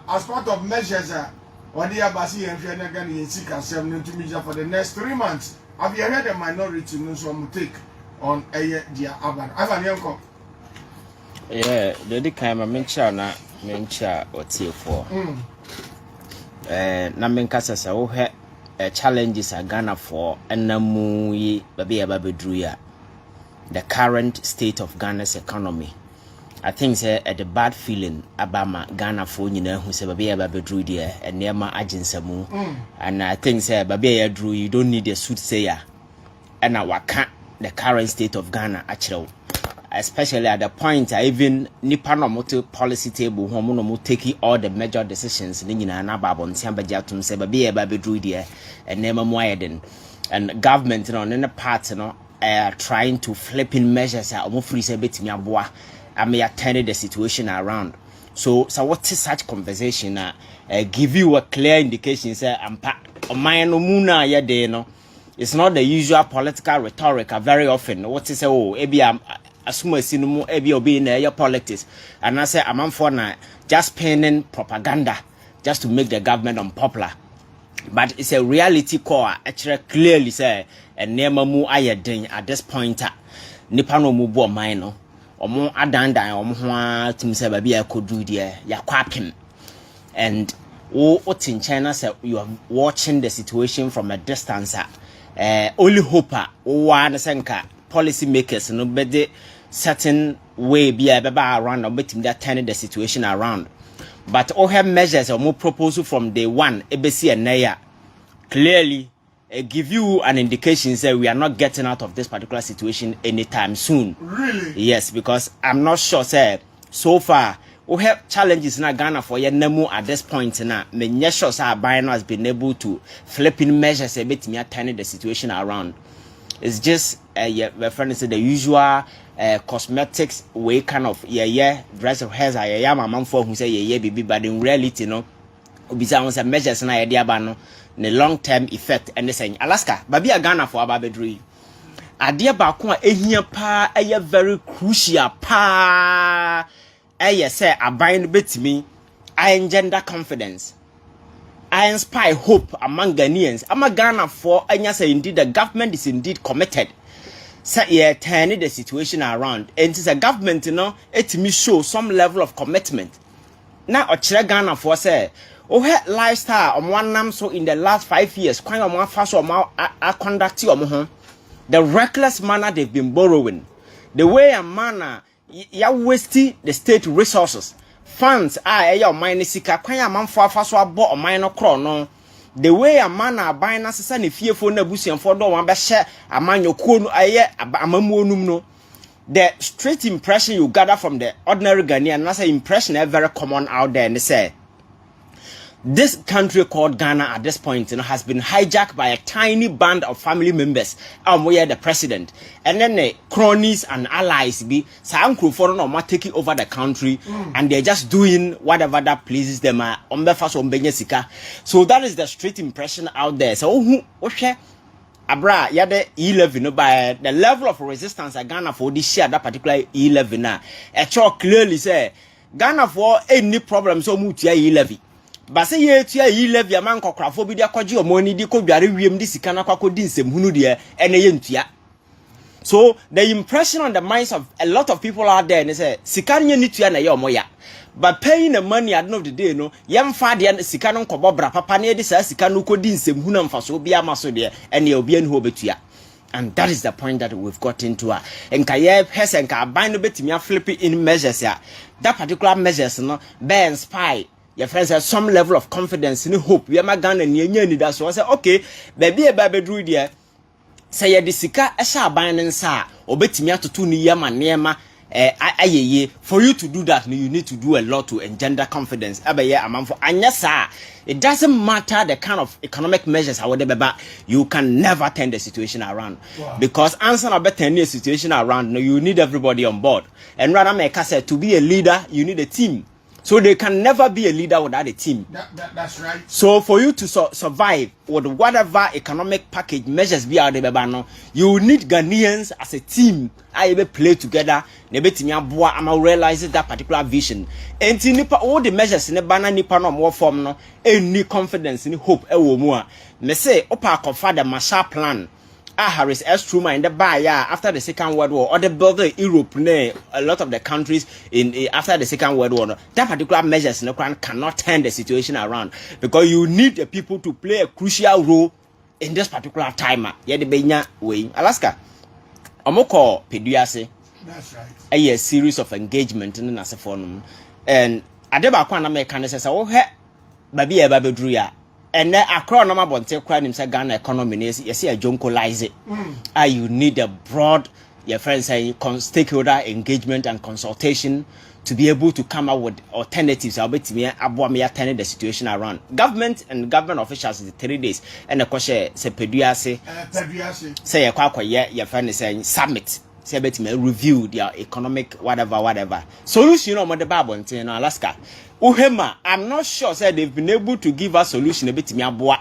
as part of measures, what the Abasi and Fenagan in Sika 7 for the next 3 months, have you heard a minority no some take on a dear Aban? Avan Yanko. Yeah, the kind of mencha what's here for. Namenkasa so challenges are Ghana for and Namui Baby Ababedruya. The current state of Ghana's economy. I think say the bad feeling about Ghana for who say Baby Ababedru there and near my agency and I think say Baby Drew you don't need a soothsayer and I can't the current state of Ghana actually. Especially at the point even Nippon motor policy table who taking all the major decisions and government in the part trying to flipping measures I may turn the situation around. So what is such conversation give you a clear indication say it's not the usual political rhetoric very often what is assume sinumu ebi obi na your politics and I say I'm for na just penning propaganda just to make the government unpopular, but it's a reality core actually clearly say and nema mu ayedin at this point nipa no mu bo man no omo adandan omo ho tim say ba bia kodu de ya kwapem and what in China say you are watching the situation from a distance only hope one senka policy makers no be certain way be around or making that turning the situation around, but all have measures or more proposal from day one ABC and Naya clearly give you an indication say we are not getting out of this particular situation anytime soon. Really? Yes, because I'm not sure say so far we have challenges in Ghana for your name at this point now. Many sure say Biden has been able to flipping measures a bit me turning the situation around. It's just referring to the usual cosmetics way kind of dress of hairs my mom for who say baby, but in reality no obisa on measures na idea ba no the long term effect and saying Alaska baby a Ghana for ababedri idea ba ko ehia pa very crucial pa say aban betimi I engender confidence. I inspire hope among Ghanaians. I'm a Ghana for and say indeed the government is indeed committed. Say turning the situation around. And it's a government, it me show some level of commitment. Now Ghana for say lifestyle one nam so in the last 5 years, quite a more fast or more conduct the reckless manner they've been borrowing. The way a manner ya wasting the state resources. Funds your mine sika kwan a manfo afaso abo o mine no kro no the way a man na ban na sesa ne fiefo na busianfo do wan be hye amanyokuo no amamuo num no the straight impression you gather from the ordinary Ghanaian na say impression is very common out there and say this country called Ghana at this point has been hijacked by a tiny band of family members we are the president and then the cronies and allies be for no taking over the country and they're just doing whatever that pleases them so that is the street impression out there. So abra yade E11 by the level of resistance at Ghana for this share that particular E11 clearly say Ghana for any problem so mutia E11 but say ye tua yi levy a man kokkrafo bi de akwaje omoni di ko dware wiem di sika na kwakodi nsem hunu de ene ye ntua. So the impression on the minds of a lot of people out there say sika nye ni tua na ye omoya, but paying the money at the end of the day no yem fa de sika no nkobo bra papa na de sa sika no kodi nsem hunu mfaso bi amaso de ene obi an ho betua. And that is the point that we've got into and kaye person ka ban no betimi flip in measures ya that particular measures no be inspire your friends have some level of confidence and hope. We are Ghana and you that so I say okay, baby a baby there. Say ya disika esha ban sa obetimi atoto ni yama nema ayeye. For you to do that, you need to do a lot to engender confidence. Abaye amanfo anya sa. It doesn't matter the kind of economic measures however, you can never turn the situation around. Wow. Because answer about turning the situation around, you need everybody on board. And rather make us say to be a leader, you need a team. So they can never be a leader without a team. That's right. So for you to survive with whatever economic package measures be out there, you need Ghanaians as a team. I will play together. I'm realize that particular vision. And all the measures in the banner nipa no more form no any confidence any hope more. Me say opa kofa the Marshall Plan. Harris S. Truman in the bar, after the Second World War, or the brother Europe, a lot of the countries in after the Second World War, that particular measures cannot turn the situation around because you need the people to play a crucial role in this particular time. Yeah, the Benya way, Alaska. Omoko Peduase. That's right. A series of engagement in the NASA forum, and Adeba Kwana American says, "Oh, he, baby, a babedruya." And then across number one take crime in Ghana economy is you see a jonkolize it. You need a broad your friends saying stakeholder engagement and consultation to be able to come up with alternatives. I'll bet me turning the situation around. Government and government officials is 3 days and the question say Peduase say your friend is saying summit. Say bet me review their economic whatever. Solution on the Bible in Alaska. Uhema, I'm not sure say they've been able to give us solution a bit me aboa.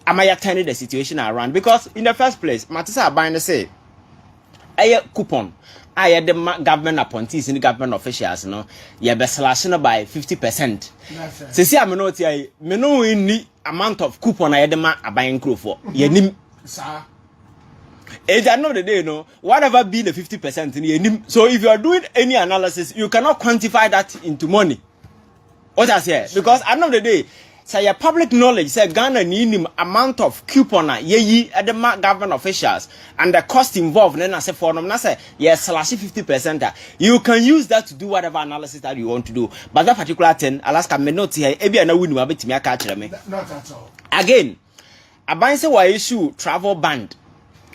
Am I turning the situation around? Because in the first place, Matisa Abine say a coupon. I had the government appointees in the government officials, no, you be slashing by 50%. So see, I'm not here, me know any amount of coupon I had the buying crew for. Yenim, sir. At the end of the day, no, whatever be the 50% in yenim. So if you are doing any analysis, you cannot quantify that into money. What I say? Because at the end of the day, say your public knowledge, say Ghana need amount of coupon ye at the government officials and the cost involved. Then I say for them, I say yes, slash 50%. You can use that to do whatever analysis that you want to do. But that particular thing, Alaska may not here. Maybe I know we know me catch me. Not at all. Again, I say why issue travel ban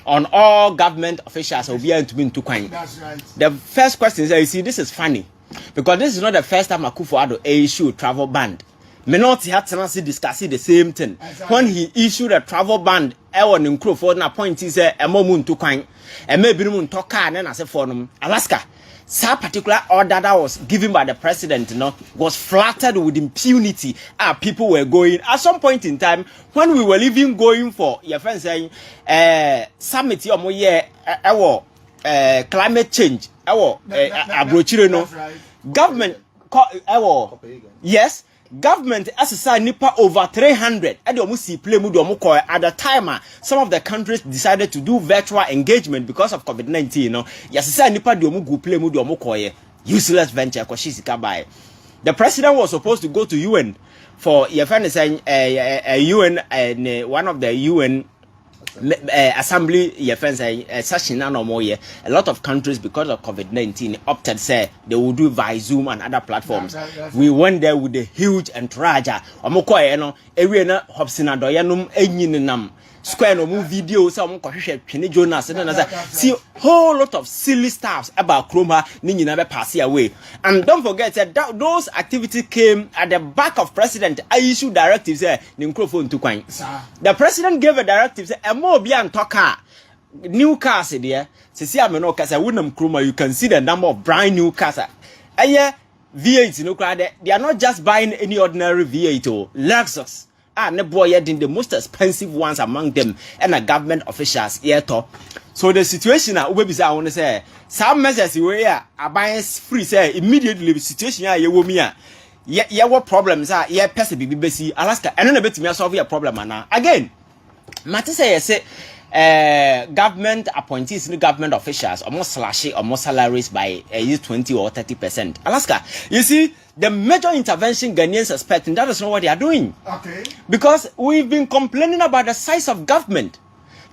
on all government officials will be able to be into coin. That's right. The first question is, you see, this is funny. Because this is not the first time Akufo-Addo issue travel ban. Menotti had to discuss the same thing. Exactly. When he issued a travel ban, Ewan in Crawford na point is a moment to coin. And maybe moon talk and then I said for them, Alaska. Some particular order that was given by the president, was flattered with impunity. People were going at some point in time when we were even going for your friend saying summit climate change. Government yes, government SSI nipa over 300 at the time some of the countries decided to do virtual engagement because of COVID-19 yes nipa play useless venture the president was supposed to go to UN for your friend is saying UN and one of the UN assembly your friends session no more a lot of countries because of COVID-19 opted say they will do via Zoom and other platforms. We went there with a huge entourage square no move video some Jonas see whole lot of silly stuffs about Chroma never pass away. And don't forget that those activities came at the back of president. I issued directives microphone to coin. The president gave a directive say a more beyond talker new cars there. See I'm no cars wouldn't Chroma you can see the number of brand new cars. V8 they are not just buying any ordinary V8 Lexus. Ne boy in the most expensive ones among them and the government officials here to. So the situation I want to say some measures where are buying free say immediately the situation what problems are person BBC Alaska and then bit me solve your problem now again Mati say government appointees and government officials almost slashing almost salaries by 20 or 30%. Alaska, you see, the major intervention Ghanaians expect, and that is not what they are doing. Okay. Because we've been complaining about the size of government.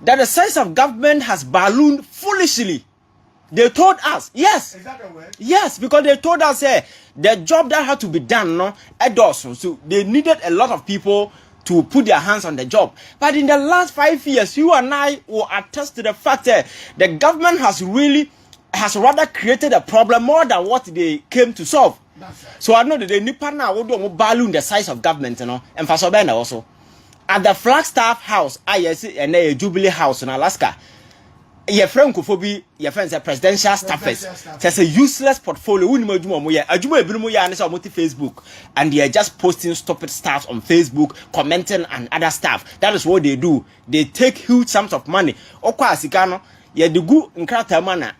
That the size of government has ballooned foolishly. They told us, yes. Is that the word? Yes, because they told us the job that had to be done, so they needed a lot of people to put their hands on the job. But in the last 5 years, you and I will attest to the fact that the government has rather created a problem more than what they came to solve. That's right. So I know that the Nipa now will balloon the size of government, and for Sobena also. At the Flagstaff House, and a Jubilee House in Alaska, your friend Kofobi, your friends are presidential staffers. There's a useless portfolio. Facebook, and they are just posting stupid stuff on Facebook, commenting and other stuff. That is what they do. They take huge sums of money. Okwa asikano, ye the good nkrata mana.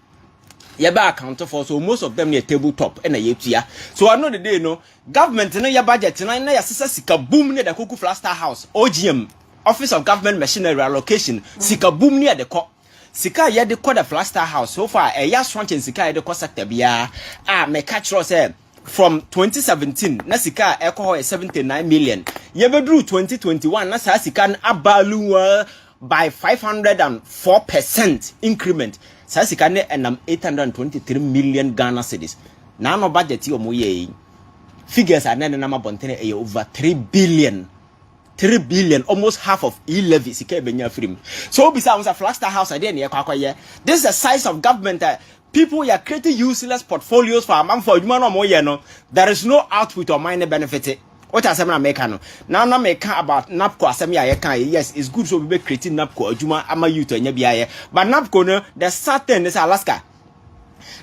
Ye ba account for, so most of them near tabletop and a yetia. So I know the day no government no your budget na your sister sika boom near the Kuku Flaster House, OGM, Office of Government Machinery Allocation, sika boom near the co. Sika ye de the Flaster House so far a year swanch in sika de sector bia me catch say from 2017 na sika echo 79 million ye bedru 2021 na sa sika abalu by 504% increment sa sika ne enam 823 million Ghana cedis na no budget yo mo ye figures are na na mabontene e over 3 billion, almost half of e-levy sika benya free. So bisa a Flaster House idea ne yakwa. This is the size of government. People are creating useless portfolios for a man for human or more. There is no output or minor benefit. What I say na make no. Now na make about NAPCO asemi ayekan. Yes, it's good so we be creating NAPCO adwuma ama youth enya biaye. But NAPCO no the certain is Alaska.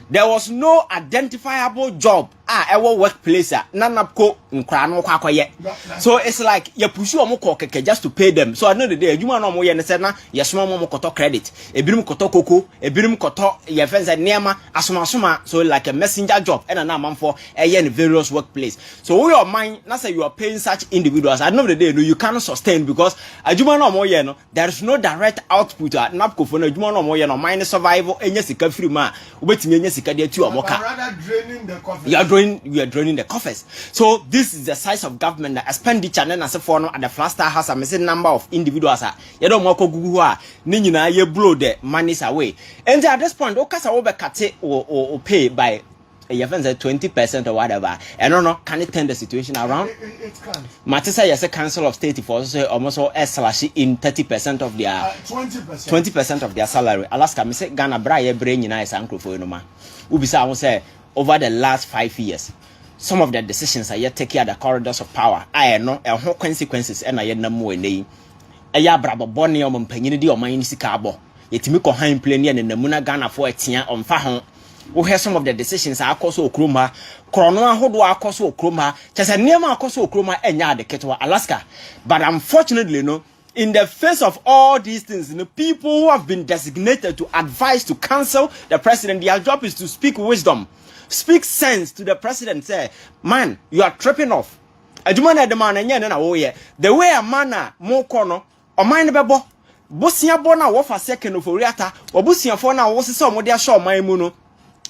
There was no identifiable job our workplace na NAPCO nkra no kwakoye. So it's like you push omo kokeke just to pay them. So I know the day adwuma no omo ye ne say na yesoma omo koto credit, ebirum koto koko, ebirum koto ye fence niema asoma. So like a messenger job and na man for in various workplace. So we your mind na say you are paying such individuals. I know the day no you cannot sustain because adwuma no omo ye no there is no direct output at NAPCO for no adwuma no omo ye no mind survival enya sika free ma obetimi enya sika de tu omo ka. Rather draining the coffers. We are draining the coffers. So this is the size of government, the expenditure and as for no at the Flaster House a missing number of individuals you don't want to go nina ye blow the monies away. And at this point, okasa will be cut or pay by a 20% or whatever. And no, can it turn the situation around? It can't. Matisa yes a council of state for almost all slash in 30% of their 20% of their salary. Alaska, me say Ghana bra brain is uncle for no man. Ubisa will say over the last 5 years, some of the decisions are yet taken at the corridors of power. I know and what consequences and I yet no more in the Aya Brabo Bonnie or Penny or my Nisicabo. Yet me cohin plenty and the Muna Ghana for a tia on Fahon. We have some of the decisions are also Kruma, Corona Hodwa Koso Kruma, just a near Koso Kruma and Yard the Ketwa, Alaska. But unfortunately, no. In the face of all these things, the people who have been designated to advise to counsel the president, their job is to speak wisdom. Speak sense to the president. Say, man, you are tripping off. The way a man more corner or mind bebo. Bosia bona wofa second of Oriata or Busia for now was some of their show my muno.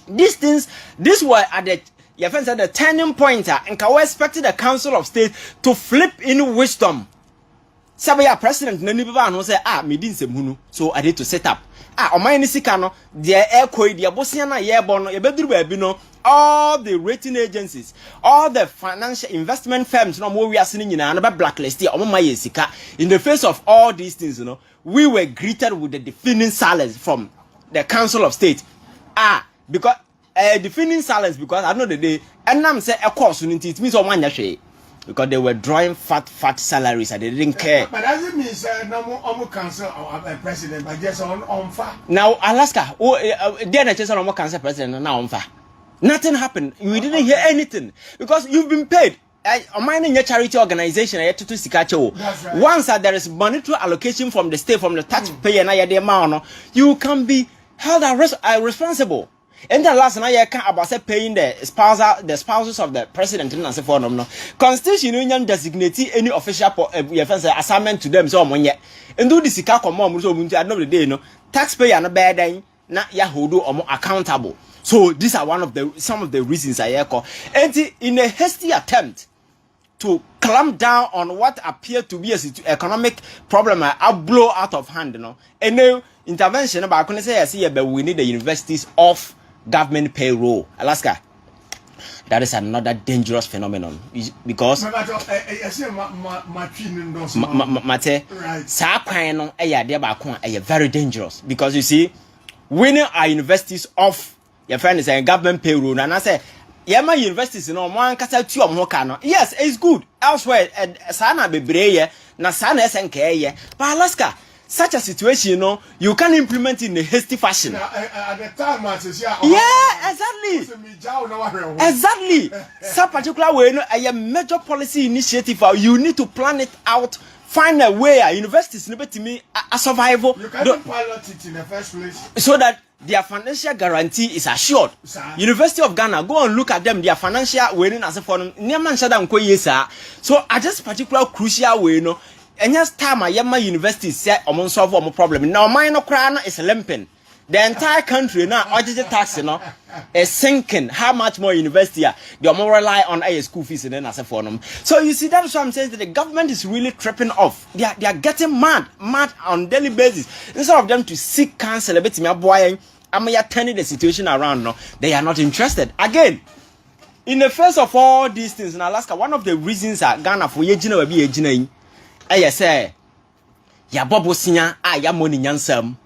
These things, this were at the your friends at the turning pointer, and we expected the Council of State to flip in wisdom. Sabaya president Naniba no say me din se munu, so I need to set up. O my ni sika no de ekoi de abosia na ye bo no ye beduru ba bi no all the rating agencies, all the financial investment firms no mo wi ase ni nyina no be blacklist e o ma ye sika. In the face of all these things, you know, we were greeted with the deafening silence from the Council of State. Because deafening silence because I know the day and am say e course unity it means o manya hwe. Because they were drawing fat salaries and they didn't care. But as it means, no cancel our president, but just on fire. Now, Alaska, they're not just on cancel president now on fire. Nothing happened. We didn't hear anything because you've been paid. Mining your charity organization, that's right. Once there is monetary allocation from the state, from the taxpayer, the amount, you can be held responsible. And the last night I can't about paying the spouses of the president and so forth. No Constitution Union designate any official assignment to them. So when and do this mom so at the day no taxpayer no bad day na yahudu or more accountable. So these are some of the reasons I echo. And in a hasty attempt to clamp down on what appeared to be a economic problem, I blow out of hand. And no intervention about I say I see but we need the universities off government payroll. Alaska, that is another dangerous phenomenon because very dangerous because you see winning our universities off your friend is a government payroll and I say my universities one yes it's good elsewhere sana bebreye na sana SNK but Alaska such a situation, you know, you can implement in a hasty fashion. At the time, I said, yeah, exactly. Some particular way, you know, a major policy initiative, you need to plan it out. Find a way. Universities need to me a survival. You can't pilot it in the first place, so that their financial guarantee is assured. University of Ghana, go and look at them. Their financial winning as a foreign. So at this particular crucial way, you know, and just time I am my university say I'm solve one problem. Now mine crown is limping. The entire country now, audited tax, you know, is sinking. How much more university they are more rely on a school fees and then as a forum. So you see, that's what I'm saying. That the government is really tripping off. They are getting mad on daily basis. Instead of them to seek counsel, a bit me boy, I'm turning the situation around. No, they are not interested. Again, in the face of all these things in Alaska, one of the reasons Ghana for Yejina will be Yejina, I say, ya bobosia, ya money yansam.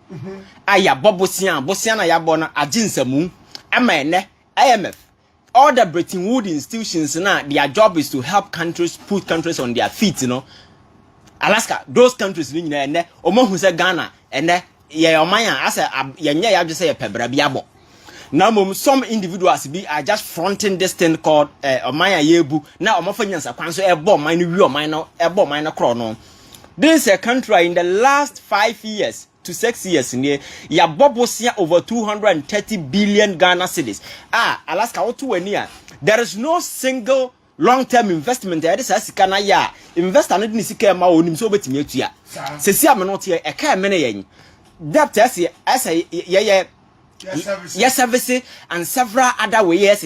Aya Bosiana Yabona, Ajinsamu, IMF, all the Bretton Woods institutions now, their job is to help countries put countries on their feet, you know. Alaska, those countries, you know, Omo who say Ghana, and Yamaya, as a just say a pebrabiabo. Now, some individuals are just fronting this thing called Omaya Yebu. Now, Omofanians are cancer a bomb, minor chrono. This is a country in the last 5 years to 6 years in here, ya bobosia over 230 billion Ghana cedis. Alaska, what to near? There is no single long-term investment there. This is Kana ya invest and didn't see ma onim so beti me tua. Se si am here e ka mene yen. Debt as yes service and several other ways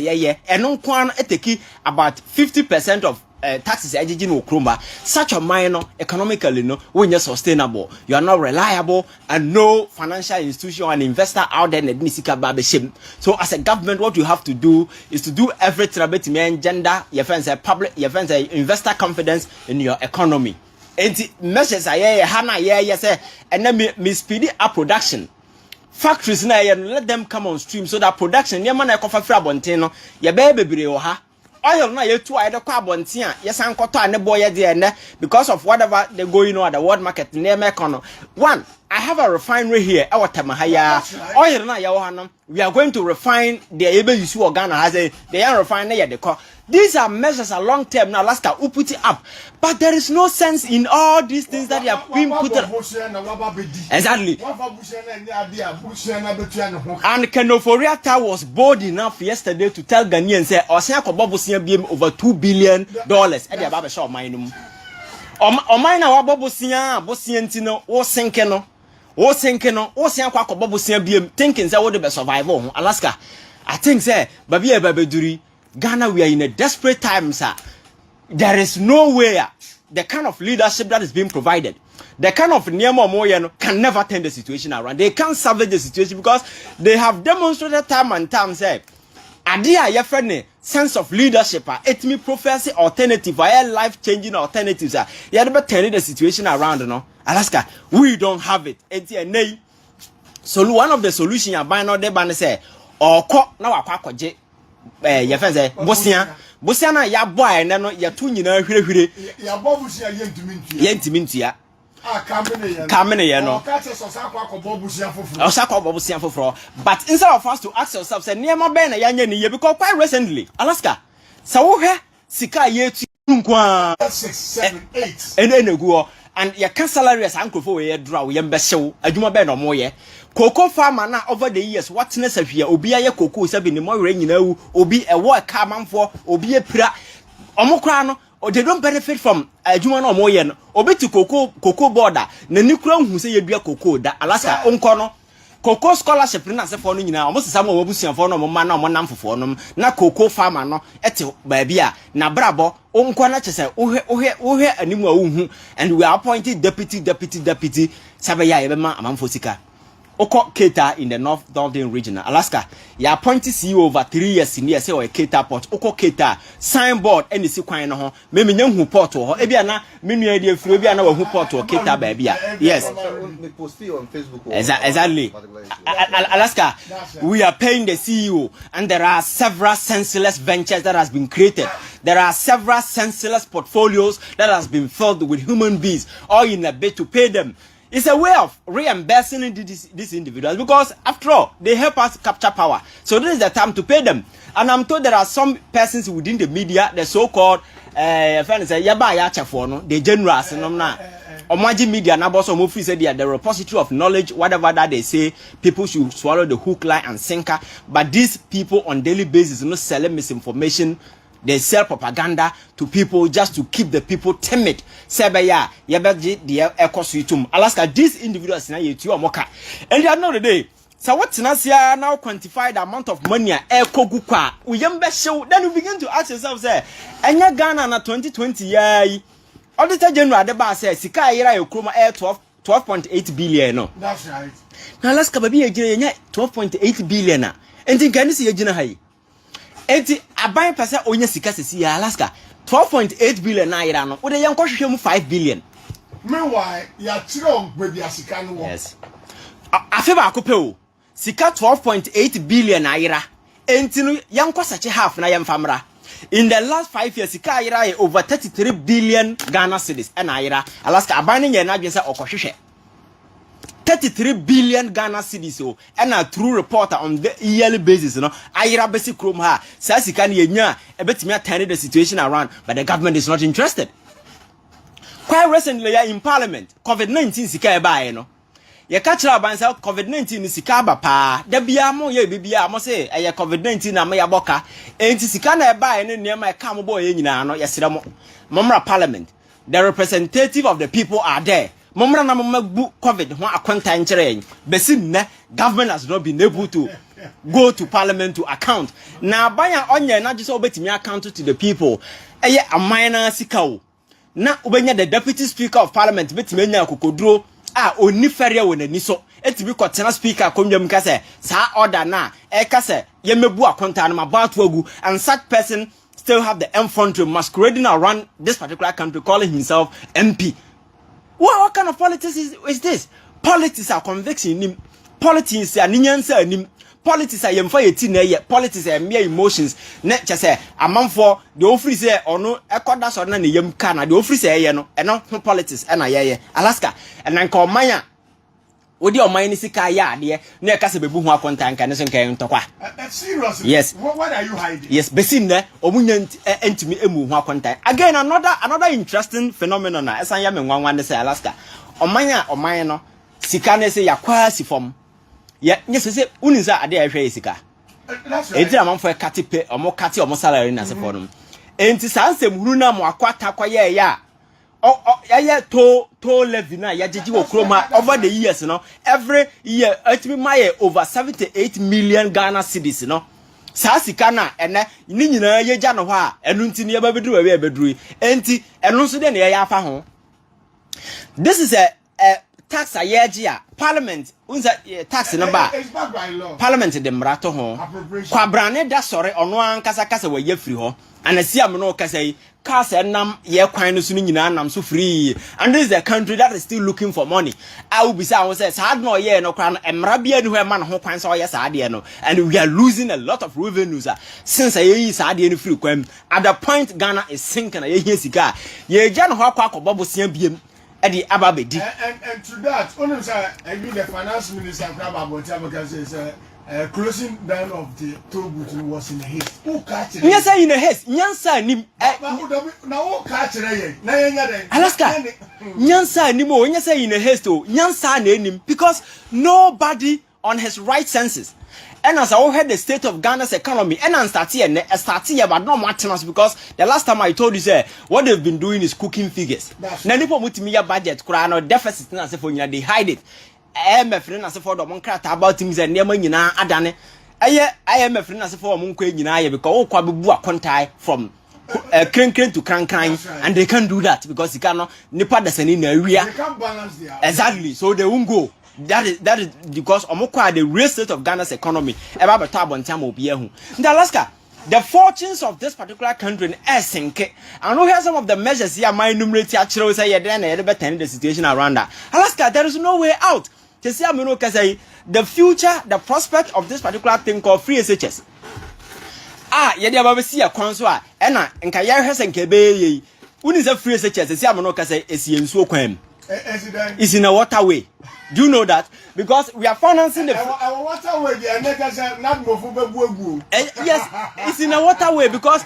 and on kwan eteki about 50% of taxes ejiji no kroma. Such a minor economically no when you're sustainable, you are not reliable, and no financial institution and investor out there need sika babe shame. So as a government, what you have to do is to do everything about to engender your friends public, your friends investor confidence in your economy. And measures are hana say and then me speedy up production. Factories na let them come on stream so that production near man I cover free abontino ya baby ha. Oil na yetu I the carbontia, yes, and cotton and the boy there because of whatever they going on at the world market near Mekono. One, I have a refinery here, our Tamahaya. Oil na Yahanam, we are going to refine the able you see Ghana has a they are refinery at the core. These are measures are long term now. Alaska who put it up, but there is no sense in all these things that are being put up. Exactly. And Kenoforiata was bold enough yesterday to tell Ghanaians say, "Osia kobobusia biem over $2 billion." At the barber shop minimum. Omina wabobusia, bosientino, or senkeno, or Osia kobobusia biem. Thinking say what the best survival. Alaska, I think say, babia babeduri. Ghana, we are in a desperate time, sir. There is nowhere the kind of leadership that is being provided. The kind of Niamo Moyano can never turn the situation around. They can't salvage the situation because they have demonstrated time and time, say, Adia, your friend, sense of leadership, it me prophecy alternative, life-changing alternatives, you never turn the situation around, you know. Alaska, we don't have it. So one of the solutions you buy now, they ban say, or cock now a quack your friends say Bosia na ya boy and no ya tu nyina hwehwere ya bobusia yentimintia kamene ye no osakobobusia foforo. But instead of us to ask yourself say niema ben na yanya ni ye because quite recently Alaska sa wo hwe sika ye tu nkwa 6 7 8 ene and your salary as uncle for a draw yembeshow adwuma ben no moye cocoa farmer na over the years whatness of here obi aye cocoa sabi ni mo were nyina wu obi e work car man for obi epira omokra no they don't benefit from adwuma no moye no obi to cocoa border na nikura hu se yedua cocoa da Alaska onko no cocoa scholarship na se for no nyina omo sesa mo wabusuan for no mo ma na mo nam fofo no na cocoa farmer no ete ba bia na brabo onko na chese ohwe animu a hu and we are appointed deputy sabaya yebema amamfo sika Oko Keita in the northern region, Alaska. You appointed CEO over 3 years in here, say or a Keita port. Oko Keita signboard any sequine no. Maybe young who port or Ebiana, many idea free Ebiana who port or Keita baby. Yes, post on Facebook. Exactly. Alaska, we are paying the CEO, and there are several senseless ventures that has been created. There are several senseless portfolios that has been filled with human beings, all in a bid to pay them. It's a way of reimbursing these individuals because, after all, they help us capture power. So this is the time to pay them. And I'm told there are some persons within the media, the so-called, the generals, Omaji media, Naboso Mufi said they are the repository of knowledge, whatever that they say, people should swallow the hook, line, and sinker. But these people on daily basis, not selling misinformation. They sell propaganda to people just to keep the people timid. Sebeya, yabaji, the ecosystem. Alaska, these individuals na yetu amoka. And at the end of the day, so what Tinasia now quantify the amount of money eco gukwa. We show, then you begin to ask yourself, say, Enya Ghana na 2020 yai. Auditor General Adeba says, Sika ira yokroma air 12.8 billion. No. That's right. Now Alaska baby 12.8 billion. And think can you see a high? Eti aban pese onye sika sisi ya Alaska 12.8 billion naira no. Ode yan kohwehwe mu 5 billion. Meanwhile, ya chiro baby asika no. Yes. Afe ba akopɛ o. Sika 12.8 billion naira. Enti no yan kwasache half na yan famra. In the last 5 years, sika naira over 33 billion Ghana cedis and naira. Alaska aban nye na dwen se okohwehwe 33 billion Ghana cedis so and a true reporter on the yearly basis, Ayra basic chrome ha says can yenya a bit me turn the situation around, but the government is not interested. Quite recently in Parliament, COVID-19 sika buy ye catch up and say COVID-19 is sika ba pa da bia mo ye bibia mo say COVID-19 na me ya boka enti sika na buy ne niam e ka mo boy ye nyina no yesere mo momra Parliament, the representative of the people are there. Momra na mamabu COVID ho akwanta nkyere besim ne government has not been able to go to Parliament to account na banya onye na gise obetimi account to the people eye amana sikawo na obenya the deputy speaker of Parliament betimi nya kokoduro oni feria wonani so etimi kwotena speaker akonwam ka se sa order na e ka se ye mebu akwanta na mabato agu, and such person still have the infantry masquerading around this particular country calling himself MP. What kind of politics is this? Politics are conviction in politics are ninyansa anim. Politics are yemfa yeti na ye. Politics are mere emotions. Ne chese amanfo the ofri say ono ekoda so na ne yem ka na the ofri say ye no eno politics na ye Alaska and nan ka omanya odi oman ni sika ya ade na e ka se bebu hu akonta nka ne so nka ntokwa. Seriously? Yes. What are you hiding? Yes, besim ne omunya entimi emu hu akonta. Again another interesting phenomenon na esan ya me nwanwan ne say Alaska. Oman no sika ne say yakwa sifom. Ye nyese uninza ade a hwe sika. That's right. Enti amanfo kate pe omo kate omo salary na se for no. Enti sansem huru na mo akwata kwaye ya. Yeah, to levy na ya jeji wo kroma over the years every year etimi maye over 78 million Ghana cedis sa sika na ene ni nyina ye gya no ho a enu nti ne ba beduru we beduru enti enu nso de ne ya afa ho. This is a tax a year Parliament unza tax number Parliament de mrato ho kwa brane da sore ono ankasa kasa wa ye free ho anasi am no kasa yi kasa nam ye kwan no so nyina nam so free, and this is a country that is still looking for money. I will be saying say sad no ye no kwan emra bia ni ho ma no ho kwan so ye saade no, and we are losing a lot of revenues since ye saade no free kwan. At the point Ghana is sinking ye hia sika ye gya no ho akwa akobo sia biem edi ababedi. And to that only say the finance minister grab about say closing down of the toll booth was in a haste. Who catch it? Yes, in a haste. Nyansa nim. Now who catch it? Alaska. Nyansa nim. When you say in a haste, Nyansa nim because nobody on his right senses. And as I heard the state of Ghana's economy, and I'm starting but not much because the last time I told you, say what they've been doing is cooking figures. Now, people put me a budget, no deficit, they hide it. My friend as for the monkrata about things and near nyina adane. I am a friend as for monkwe nyina because kwabu akontai from crank to crank and they can't do that because you cannot nipa deseni na area. They can't balance their exactly, so they won't go. That is because omokwa the real state of Ghana's economy eba beto abontam obi ehu. In Alaska, the fortunes of this particular country is sinking. I know here some of the measures here my enumerate actually say the situation around that. Alaska, there is no way out. The future, the prospect of this particular thing called free SHS. Yedi ababesi ya kwanso a ena nka ya hwese nke be yi. Uni se free SHS se amono ka say esi ensuo kwam. is in a waterway. Do you know that? Because we are financing the waterway. yes, it's in a waterway because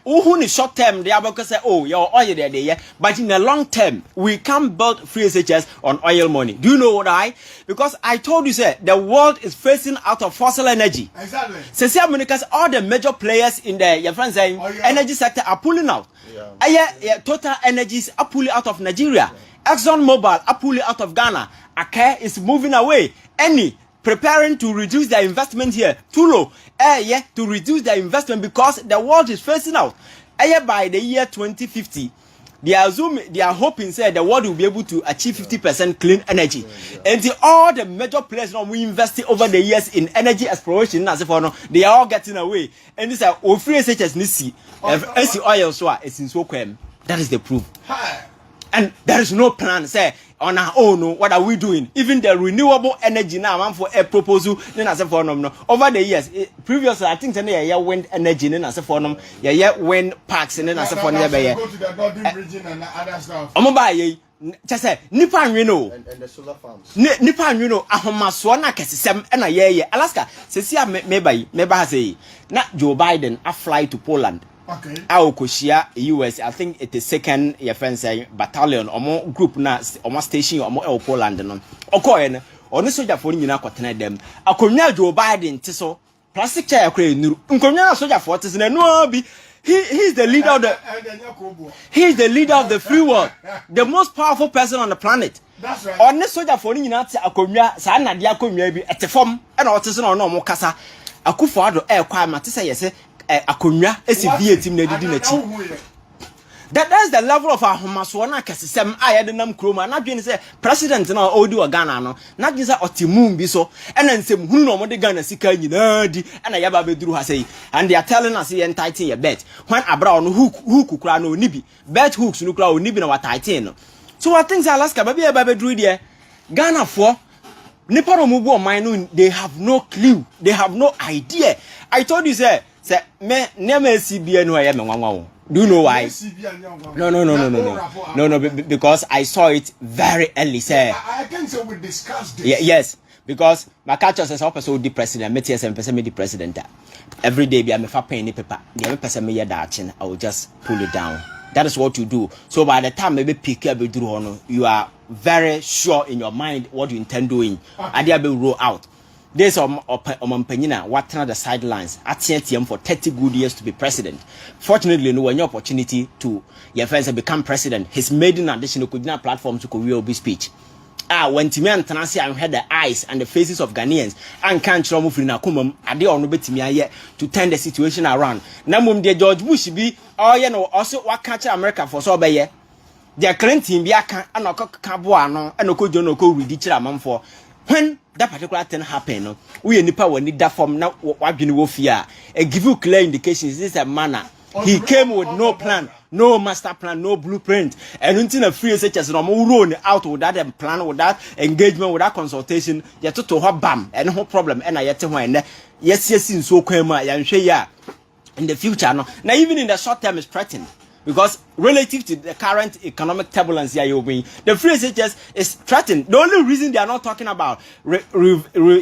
who in short term they are going to say, oh, your oil there, yeah. But in the long term, we can't build free SHS on oil money. Do you know why? Because I told you, sir, the world is phasing out of fossil energy. Exactly. So, Americans, all the major players in the your friends saying energy sector are pulling out. Total Energies are pulling out of Nigeria. Exxon Mobil are pulling out of Ghana. Ake is moving away. Any preparing to reduce their investment here. Tulo, to reduce their investment because the world is phasing out. By the year 2050, they are hoping say the world will be able to achieve 50% clean energy. And all the major players now we invested over the years in energy exploration as if they are all getting away. And this are free SHS nisi oil so it's in so kwem. That is the proof. And there is no plan say on our own. What are we doing? Even the renewable energy now for a proposal then as a phone over the years. Previously I think the wind energy then as a phone wind parks and then as a phone go to the Northern region and other stuff. Just say nipa nwino and the solar farms. Nipa nwino ahomaso na kesesem na Alaska meba say na Joe Biden a fly to Poland. Okay. Koshia US, I think it is second your friend say battalion or group na or station or Poland no. Okoye no soldier for nyina kwatena dem. Akonya Joe Biden tiso plastic chair kra nuru. Nkonya soldier for tis na no bi. He is the leader of the free world, the most powerful person on the planet. That's right. On this soldier for nyina ti akonya sa na dia akonya bi etefom e na otis no no mo kasa. Akufo ado kwa mate say yese akonya esi team na didi na chi. That's the level of our homaso na kesesem ayede nam kroma na dwen say president na odi o Ghana no na dwen say otimum bi so ena nsem hunu no mo de Ghana sika nyina di ena yaba beduru ha say and they are telling us say entitled your bet when abra no hook kura no ni bi bet hooks no kura oni bi na watighten no. So I think Alaska baby yaba beduru there Ghana for nipa no mubu o man no they have no clue, they have no idea. I told you say me never CBN no ya me nwanwa. Do you know why? No, because I saw it very early, sir. I think so we discussed this. Yes, because my culture says, also the president, me the president. Every day, I'm a pen paper. The other person me I will just pull it down. That is what you do. So by the time maybe pick up you are very sure in your mind what you intend doing. And they will roll out. There's Penina, what the sidelines at TNTM for 30 good years to be president. Fortunately, no one opportunity to your friends become president. His maiden additional could not platform to Korea be speech. When Timian Tanasi and had the eyes and the faces of Ghanaians and can't show Mufrina Kumum, are they on Betimia yet to turn the situation around. Namum de George Bush be, also what catch America for so by their current team be a can and a cabuano and a cojono ridiculous amount for. When that particular thing happened, we nipa will need that form now. What you know fear and give you clear indications. This is a manner. He came with no plan, no master plan, no blueprint, and until a free such as run out without plan, without engagement, without consultation. You to have bam and no problem. And I yet when yes, in so kwema ya in the future no. Now even in the short term is threatened. Because relative to the current economic turbulence here you'll be, the free SHS is threatened. The only reason they are not talking about reviewing,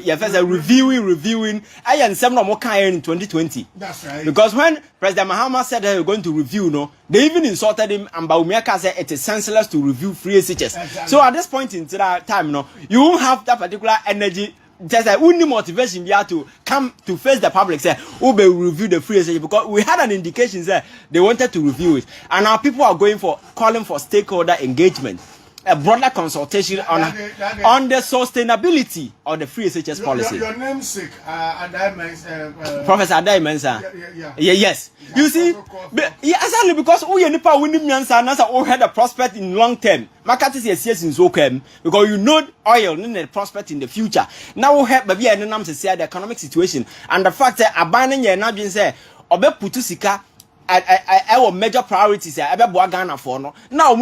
I am some more in 2020. That's right. Because when President Mahama said they were going to review, they even insulted him, and Baumiaka said it is senseless to review free SHS. Exactly. So at this point in time, you won't have that particular energy. There's a only motivation we have to come to face the public. Say, we will review the free SHS because we had an indication that they wanted to review it, and now people are calling for stakeholder engagement, a broader consultation on the sustainability of the free SHS policy. Your namesake, Professor Adai Mensah. Yes. You see, exactly because we nipa winning Myansa nasa we had a prospect in long term. Market is yes in Zokem because you know oil in the prospect in the future. Now we have baby and nam to say the economic situation and the fact that abandoning your nabin say obe putusika our major priorities are Ghana for no. Now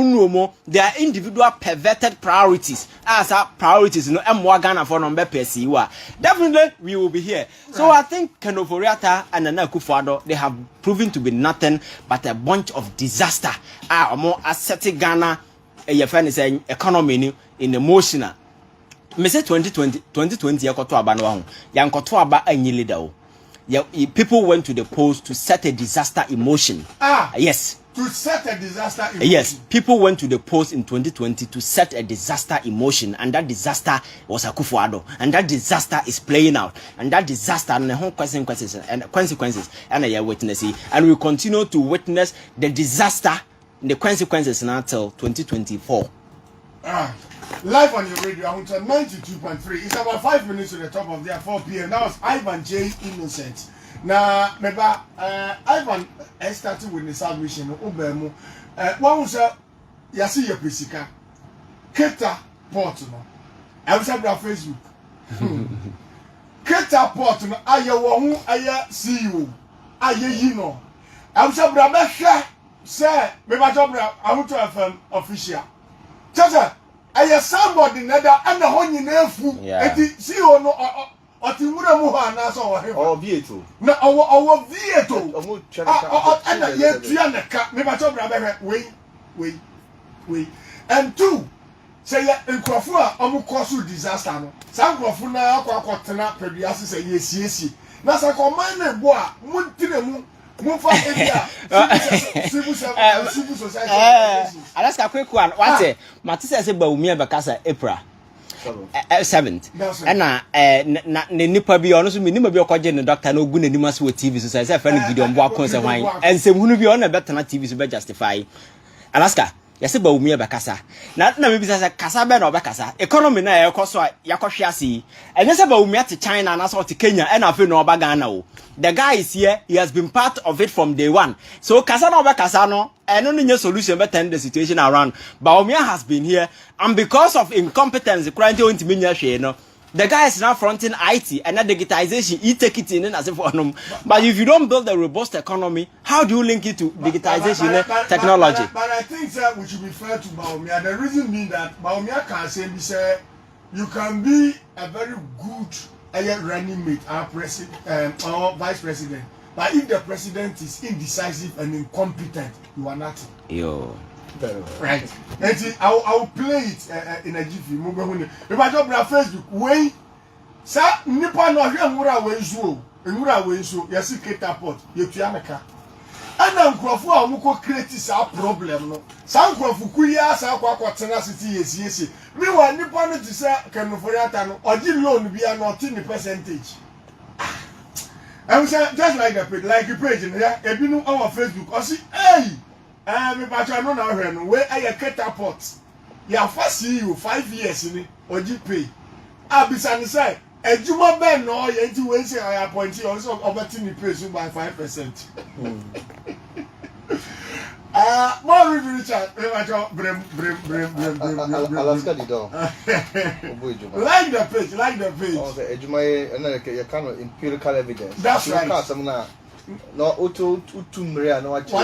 there are individual perverted priorities. As our priorities, Ghana for no definitely we will be here. Right. So I think Kenoforiata and Nana Akufo-Addo, they have proven to be nothing but a bunch of disaster. More ascetic Ghana your friend is saying economy in emotional. Me say 2020 yakoto aba no ho. Yankoto aba anyi leader o. People went to the polls to set a disaster emotion. Yes. To set a disaster emotion. Yes, people went to the polls in 2020 to set a disaster emotion, and that disaster was Akufo-Addo, and that disaster is playing out, and that disaster and the whole consequences and we witnessing, and we continue to witness the disaster, the consequences until 2024. Live on your radio, I 92.3. It's about 5 minutes to the top of the 4 p.m. That was Kyei Innocent. Now, remember, Ivan started with the salvation of Obemu. One was Yasi Yaprisika, Keta Portno. I was at Facebook. Keta Portno, Ayawahu, Aya CEO, Ayayino. I was at Brabesha, sir, Mebajobra, I want to have official. Chacha, Aya somebody, Neda, and the Honey Nefu, and the CEO no. Otimura mu ha na so wo he o vieto na owo vieto o mu chana ana ye tua na ka me ba to bra be we and two say ya nkrofo a omu cause disaster no sa nkrofo na akotena peduase say ye siesie na sa ko man na bo a mu ntire mu fa area civil society alaska quick one what matise say ba umi e be kasa April 7th na nipa bi ono so minima bi okoje ne doctor na ogu na nima so TV so say friend Gideon bo akon se hwan ensem hunu bi ono betena TV so be justify alaska yase ba umi e be kasa na me bi say kasa be na obekasa economy na e koso yakohwe ase enye se ba umi ate China na so ate Kenya e na afi no oba Ghana o the guy is here, he has been part of it from day one. So Kasano Kasano, and only new solution but turn the situation around. Baumia has been here, and because of incompetence, the guy is now fronting IT and that digitization. He take it in as if for them. But if you don't build a robust economy, how do you link it to digitization technology? But I think that we should be fair to Baumia. The reason being that Baumia can say you can be a very good running mate, our president or vice president. But if the president is indecisive and incompetent, you are nothing. Yo. Right. And I will play it in a jiffy. If I don't have Facebook, wait. Sir, Nippon or Yamura way so. Mura way so. Yes, Ketapot. You Tiamaka. And I'm Crawford, who could create this problem. No. Some Crawford, Kuya, tenacity, yes. Meanwhile, Nippon to say, Canoforiatan or did loan be a not in the percentage. I was just like a page in here, a binu on Facebook. I see, hey, I'm a patron on where I a Ketapot. You are first see you 5 years in it, or you pay. I'll be satisfied. A Juma Ben, no, you ain't to say I appoint you also opportunity praise by 5%. More Richard, Alaska di do. Like the page. Oh, the Ejuma and you kind of empirical evidence. That's right. No, auto 2 million.